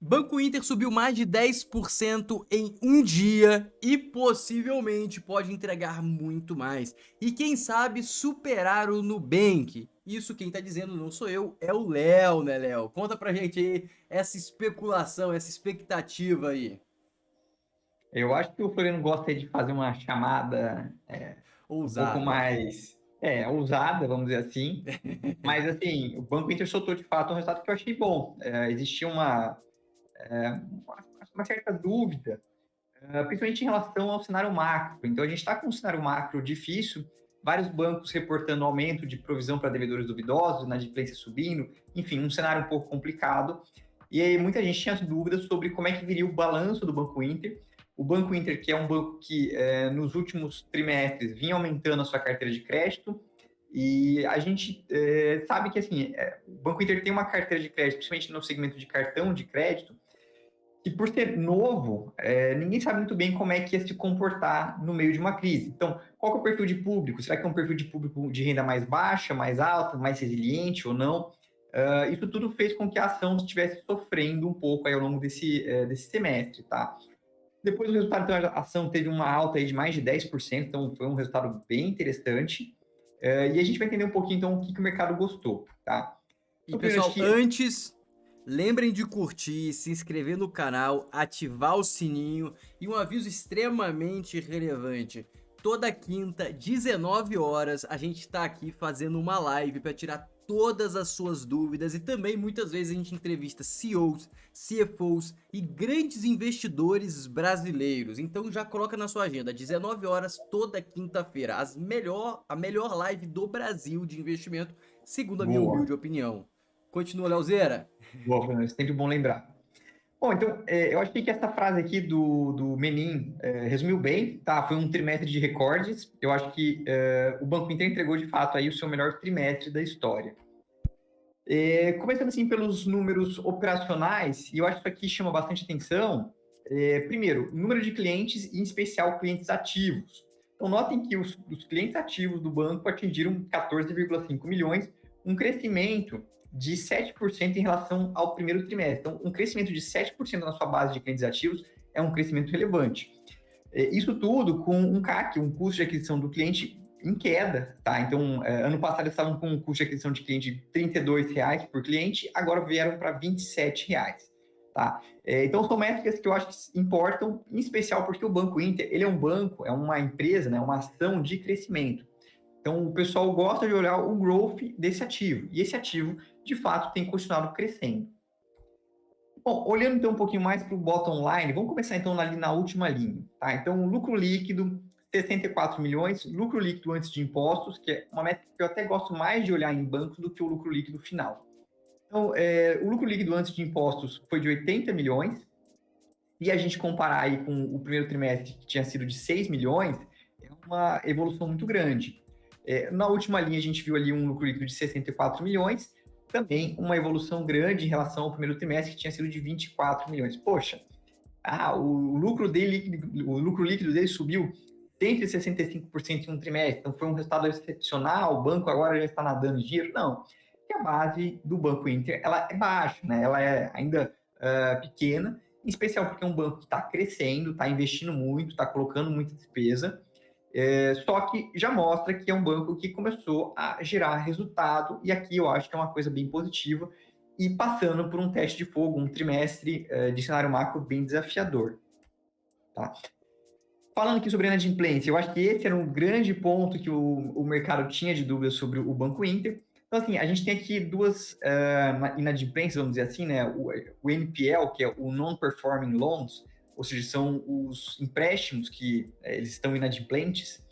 Banco Inter subiu mais de 10% em um dia e possivelmente pode entregar muito mais. E quem sabe superar o Nubank. Isso quem tá dizendo não sou eu, é o Léo, né, Léo? Conta pra gente aí essa especulação, essa expectativa aí. Eu acho que o Floriano gosta de fazer uma chamada um pouco Ousada. mais ousada, vamos dizer assim. Mas, assim, o Banco Inter soltou de fato um resultado que eu achei bom. Existia uma certa dúvida, principalmente em relação ao cenário macro. Então, a gente está com um cenário macro difícil, vários bancos reportando aumento de provisão para devedores duvidosos, inadimplência subindo, enfim, um cenário um pouco complicado. E aí muita gente tinha dúvidas sobre como é que viria o balanço do Banco Inter. O Banco Inter, que é um banco que nos últimos trimestres vinha aumentando a sua carteira de crédito, e a gente sabe que assim, o Banco Inter tem uma carteira de crédito, principalmente no segmento de cartão de crédito, que por ser novo, ninguém sabe muito bem como é que ia se comportar no meio de uma crise. Então, qual que é o perfil de público? Será que é um perfil de público de renda mais baixa, mais alta, mais resiliente ou não? Isso tudo fez com que a ação estivesse sofrendo um pouco aí ao longo desse semestre, tá? Depois do resultado, então, a ação teve uma alta aí de mais de 10%, então foi um resultado bem interessante. E a gente vai entender um pouquinho, então, o que o mercado gostou, tá? E Então, primeiro, acho pessoal, que antes, lembrem de curtir, se inscrever no canal, ativar o sininho e um aviso extremamente relevante. Toda quinta, 19 horas, a gente está aqui fazendo uma live para tirar todas as suas dúvidas e também muitas vezes a gente entrevista CEOs, CFOs e grandes investidores brasileiros. Então já coloca na sua agenda, 19 horas toda quinta-feira, a melhor live do Brasil de investimento, segundo a minha boa. humilde opinião. Continua, Leozeira. Boa, Fernando, é sempre bom lembrar. Bom, então, eu achei que essa frase aqui do Menin resumiu bem, tá? Foi um trimestre de recordes. Eu acho que o Banco Inter entregou, de fato, aí o seu melhor trimestre da história. Começando, assim, pelos números operacionais, e eu acho que isso aqui chama bastante atenção. Primeiro, número de clientes, em especial clientes ativos. Então, notem que os clientes ativos do banco atingiram 14,5 milhões, um crescimento de 7% em relação ao primeiro trimestre. Então, um crescimento de 7% na sua base de clientes ativos é um crescimento relevante. Isso tudo com um CAC, um custo de aquisição do cliente em queda, tá? Então, ano passado eles estavam com um custo de aquisição de cliente de R$ 32 por cliente, agora vieram para R$ 27, tá? Então, são métricas que eu acho que importam, em especial porque o Banco Inter, ele é um banco, é uma empresa, né, uma ação de crescimento. Então, o pessoal gosta de olhar o growth desse ativo, e esse ativo, de fato, tem continuado crescendo. Bom, olhando então um pouquinho mais para o bottom line, vamos começar então ali na última linha, tá? Então, lucro líquido, 64 milhões, lucro líquido antes de impostos, que é uma métrica que eu até gosto mais de olhar em bancos do que o lucro líquido final. Então, o lucro líquido antes de impostos foi de 80 milhões, e a gente comparar aí com o primeiro trimestre, que tinha sido de 6 milhões, é uma evolução muito grande. Na última linha, a gente viu ali um lucro líquido de 64 milhões, também uma evolução grande em relação ao primeiro trimestre, que tinha sido de 24 milhões. Poxa, o lucro líquido dele subiu 165% em um trimestre, então foi um resultado excepcional, o banco agora já está nadando em dinheiro. Não, porque a base do Banco Inter ela é baixa, né? Ela é ainda pequena, em especial porque é um banco que está crescendo, está investindo muito, está colocando muita despesa, só que já mostra que é um banco que começou a gerar resultado, e aqui eu acho que é uma coisa bem positiva, e passando por um teste de fogo, um trimestre de cenário macro bem desafiador. Tá? Falando aqui sobre a inadimplência, eu acho que esse era um grande ponto que o mercado tinha de dúvida sobre o Banco Inter. Então, assim, a gente tem aqui duas inadimplências, vamos dizer assim, né? O NPL, que é o Non-Performing Loans, ou seja, são os empréstimos que eles estão inadimplentes.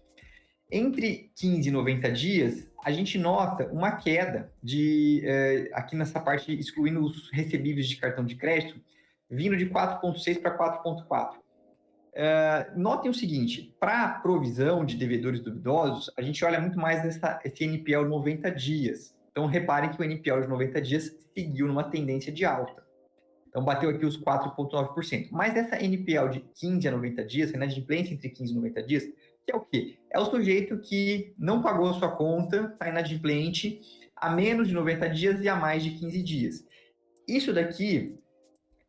Entre 15 e 90 dias, a gente nota uma queda aqui nessa parte, excluindo os recebíveis de cartão de crédito, vindo de 4,6 para 4,4. Notem o seguinte, para provisão de devedores duvidosos, a gente olha muito mais esse NPL de 90 dias. Então, reparem que o NPL de 90 dias seguiu numa tendência de alta. Então, bateu aqui os 4,9%. Mas essa NPL de 15 a 90 dias, a inadimplência entre 15 e 90 dias, que é o quê? É o sujeito que não pagou a sua conta, está inadimplente há menos de 90 dias e há mais de 15 dias. Isso daqui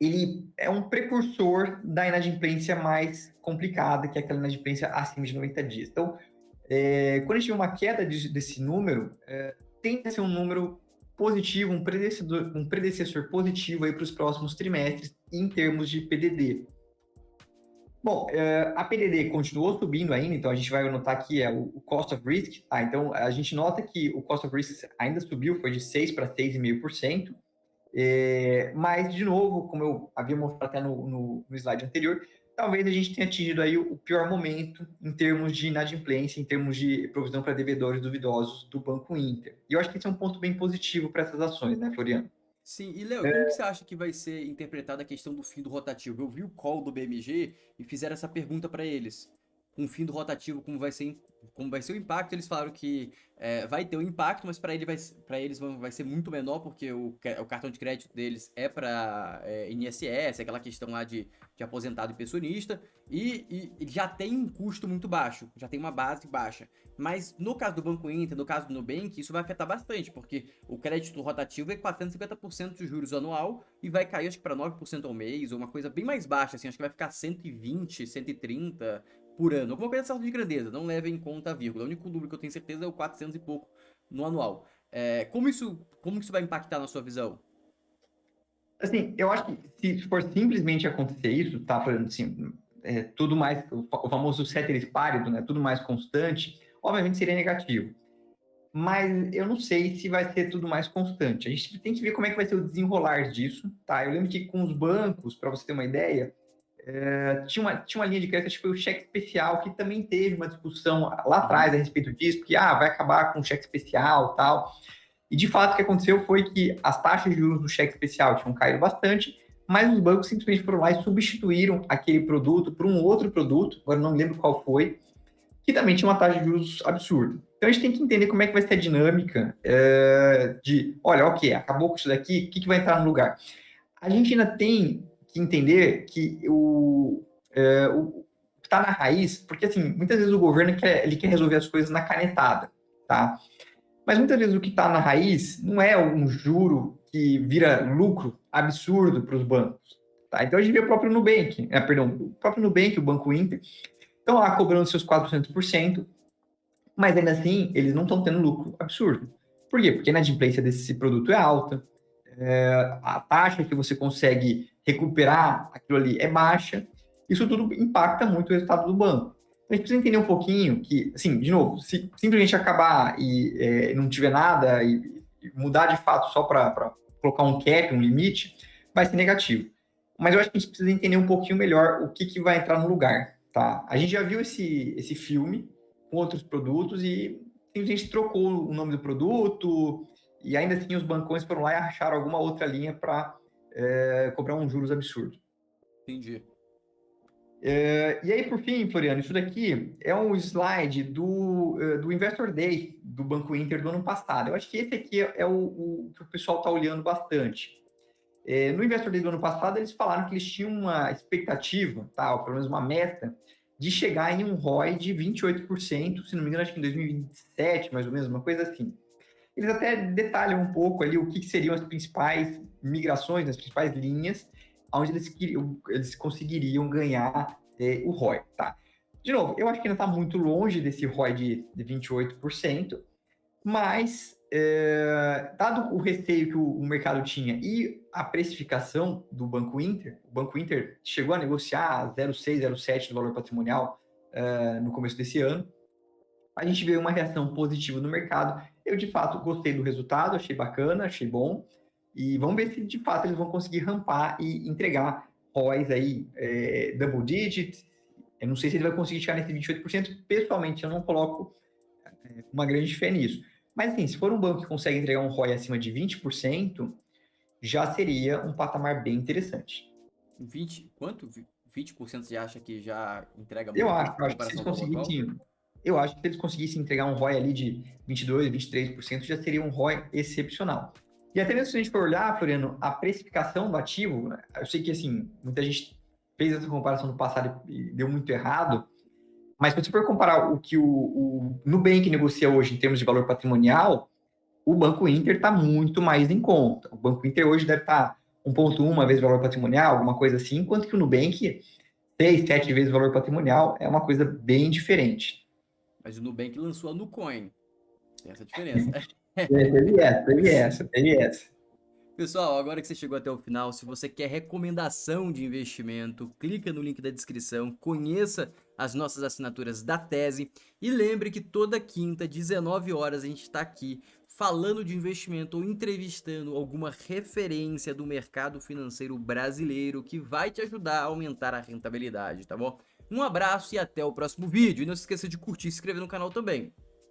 ele é um precursor da inadimplência mais complicada, que é aquela inadimplência acima de 90 dias. Então, quando a gente vê uma queda desse número, tem que ser um número positivo, um predecessor positivo aí para os próximos trimestres em termos de PDD. Bom, a PDD continuou subindo ainda, então a gente vai notar aqui o Cost of Risk. Então, a gente nota que o Cost of Risk ainda subiu, foi de 6% para 6,5%. Mas, de novo, como eu havia mostrado até no slide anterior, talvez a gente tenha atingido aí o pior momento em termos de inadimplência, em termos de provisão para devedores duvidosos do Banco Inter. E eu acho que esse é um ponto bem positivo para essas ações, né, Floriano? Sim, e Léo, como que você acha que vai ser interpretada a questão do fim do rotativo? Eu vi o call do BMG e fizeram essa pergunta para eles. Com o fim do rotativo, como vai ser o impacto? Eles falaram que vai ter um impacto, mas para eles vai ser muito menor, porque o cartão de crédito deles é para INSS, aquela questão lá de aposentado e pensionista, e já tem um custo muito baixo, já tem uma base baixa. Mas no caso do Banco Inter, no caso do Nubank, isso vai afetar bastante, porque o crédito rotativo é 450% de juros anual e vai cair, acho que para 9% ao mês, ou uma coisa bem mais baixa, assim, acho que vai ficar 120, 130 por ano, alguma coisa dessa ordem de grandeza, não leva em conta a vírgula. O único número que eu tenho certeza é o 400 e pouco no anual. Como isso vai impactar na sua visão? Assim, eu acho que se for simplesmente acontecer isso, tá falando assim, tudo mais, o famoso ceteris paribus, né, tudo mais constante, obviamente seria negativo. Mas eu não sei se vai ser tudo mais constante. A gente tem que ver como é que vai ser o desenrolar disso, tá? Eu lembro que com os bancos, para você ter uma ideia, tinha uma linha de crédito, acho que foi o cheque especial, que também teve uma discussão lá atrás a respeito disso, porque vai acabar com o cheque especial e tal. E de fato o que aconteceu foi que as taxas de juros do cheque especial tinham caído bastante, mas os bancos simplesmente foram lá e substituíram aquele produto por um outro produto, agora não lembro qual foi, que também tinha uma taxa de juros absurda. Então a gente tem que entender como é que vai ser a dinâmica olha, ok, acabou com isso daqui, o que vai entrar no lugar? A gente ainda tem que entender que o que está na raiz, porque assim, muitas vezes o governo ele quer resolver as coisas na canetada, tá? Mas muitas vezes o que está na raiz não é um juro que vira lucro absurdo para os bancos. Tá? Então a gente vê o próprio Nubank, o próprio Nubank, o Banco Inter, estão lá cobrando seus 400%, mas ainda assim eles não estão tendo lucro absurdo. Por quê? Porque a inadimplência desse produto é alta, a taxa que você consegue recuperar aquilo ali é baixa, isso tudo impacta muito o resultado do banco. Então, a gente precisa entender um pouquinho que, assim, de novo, se simplesmente acabar e não tiver nada e mudar de fato só para colocar um cap, um limite, vai ser negativo. Mas eu acho que a gente precisa entender um pouquinho melhor o que vai entrar no lugar, tá? A gente já viu esse filme com outros produtos e simplesmente trocou o nome do produto, e ainda assim os bancões foram lá e acharam alguma outra linha para cobrar um juros absurdo. Entendi. E aí, por fim, Floriano, isso daqui é um slide do Investor Day do Banco Inter do ano passado. Eu acho que esse aqui é o que o pessoal está olhando bastante. No Investor Day do ano passado, eles falaram que eles tinham uma expectativa, tá, ou pelo menos uma meta, de chegar em um ROI de 28%, se não me engano, acho que em 2027, mais ou menos, uma coisa assim. Eles até detalham um pouco ali o que seriam as principais migrações, as principais linhas, onde eles conseguiriam ganhar o ROI, tá? De novo, eu acho que ainda está muito longe desse ROI de 28%, mas dado o receio que o mercado tinha e a precificação do Banco Inter, o Banco Inter chegou a negociar 0,6, 0,7 do valor patrimonial no começo desse ano, a gente vê uma reação positiva no mercado. Eu, de fato, gostei do resultado, achei bacana, achei bom. E vamos ver se, de fato, eles vão conseguir rampar e entregar ROIs aí, double digit. Eu não sei se ele vai conseguir chegar nesse 28%. Pessoalmente, eu não coloco uma grande fé nisso. Mas, assim, se for um banco que consegue entregar um ROI acima de 20%, já seria um patamar bem interessante. 20, quanto? 20% você acha que já entrega Eu muito em acho que se eles comparação com o atual? conseguissem, eu acho que se eles conseguissem entregar um ROI ali de 22, 23%, já seria um ROI excepcional. E até mesmo se a gente for olhar, Floriano, a precificação do ativo, né, eu sei que assim, muita gente fez essa comparação no passado e deu muito errado, mas se você for comparar o que o Nubank negocia hoje em termos de valor patrimonial, o Banco Inter está muito mais em conta. O Banco Inter hoje deve estar 1,1 vezes valor patrimonial, alguma coisa assim, enquanto que o Nubank, 6, 7 vezes valor patrimonial, é uma coisa bem diferente. Mas o Nubank lançou a Nucoin. Tem essa diferença. Teve essa. Pessoal, agora que você chegou até o final, se você quer recomendação de investimento, clica no link da descrição, conheça as nossas assinaturas da Tese e lembre que toda quinta, 19 horas, a gente está aqui falando de investimento ou entrevistando alguma referência do mercado financeiro brasileiro que vai te ajudar a aumentar a rentabilidade, tá bom? Um abraço e até o próximo vídeo. E não se esqueça de curtir e se inscrever no canal também.